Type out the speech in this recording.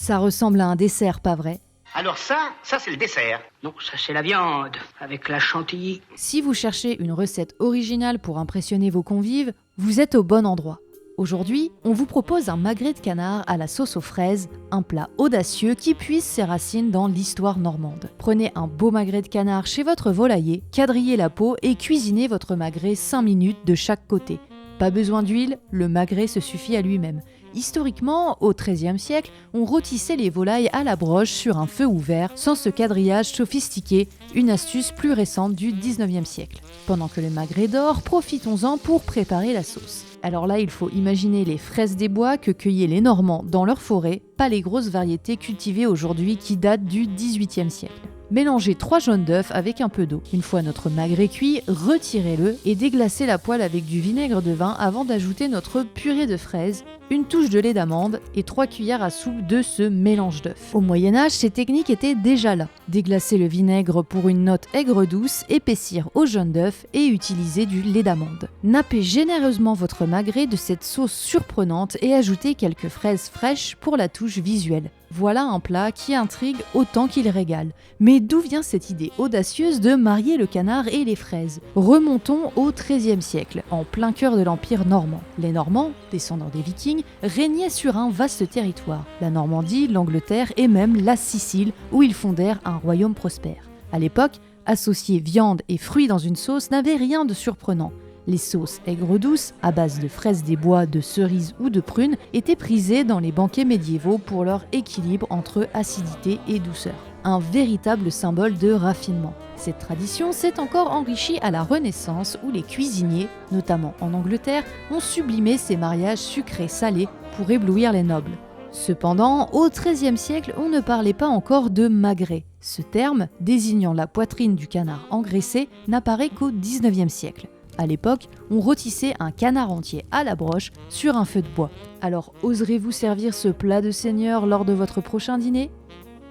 Ça ressemble à un dessert, pas vrai? Alors ça c'est le dessert. Non, ça c'est la viande, avec la chantilly. Si vous cherchez une recette originale pour impressionner vos convives, vous êtes au bon endroit. Aujourd'hui, on vous propose un magret de canard à la sauce aux fraises, un plat audacieux qui puise ses racines dans l'histoire normande. Prenez un beau magret de canard chez votre volailler, quadrillez la peau et cuisinez votre magret 5 minutes de chaque côté. Pas besoin d'huile, le magret se suffit à lui-même. Historiquement, au XIIIe siècle, on rôtissait les volailles à la broche sur un feu ouvert, sans ce quadrillage sophistiqué, une astuce plus récente du XIXe siècle. Pendant que le magret dort, profitons-en pour préparer la sauce. Alors là, il faut imaginer les fraises des bois que cueillaient les Normands dans leur forêt, pas les grosses variétés cultivées aujourd'hui qui datent du XVIIIe siècle. Mélangez 3 jaunes d'œufs avec un peu d'eau. Une fois notre magret cuit, retirez-le et déglacez la poêle avec du vinaigre de vin avant d'ajouter notre purée de fraises, une touche de lait d'amande et 3 cuillères à soupe de ce mélange d'œufs. Au Moyen-Âge, ces techniques étaient déjà là. Déglacer le vinaigre pour une note aigre-douce, épaissir au jaune d'œuf et utiliser du lait d'amande. Nappez généreusement votre magret de cette sauce surprenante et ajoutez quelques fraises fraîches pour la touche visuelle. Voilà un plat qui intrigue autant qu'il régale. Mais d'où vient cette idée audacieuse de marier le canard et les fraises? Remontons au XIIIe siècle, en plein cœur de l'Empire normand. Les Normands, descendants des Vikings, régnaient sur un vaste territoire, la Normandie, l'Angleterre et même la Sicile, où ils fondèrent un royaume prospère. À l'époque, associer viande et fruits dans une sauce n'avait rien de surprenant. Les sauces aigres-douces, à base de fraises des bois, de cerises ou de prunes, étaient prisées dans les banquets médiévaux pour leur équilibre entre acidité et douceur. Un véritable symbole de raffinement. Cette tradition s'est encore enrichie à la Renaissance où les cuisiniers, notamment en Angleterre, ont sublimé ces mariages sucrés-salés pour éblouir les nobles. Cependant, au XIIIe siècle, on ne parlait pas encore de magret. Ce terme, désignant la poitrine du canard engraissé, n'apparaît qu'au XIXe siècle. À l'époque, on rôtissait un canard entier à la broche sur un feu de bois. Alors, oserez-vous servir ce plat de seigneur lors de votre prochain dîner ?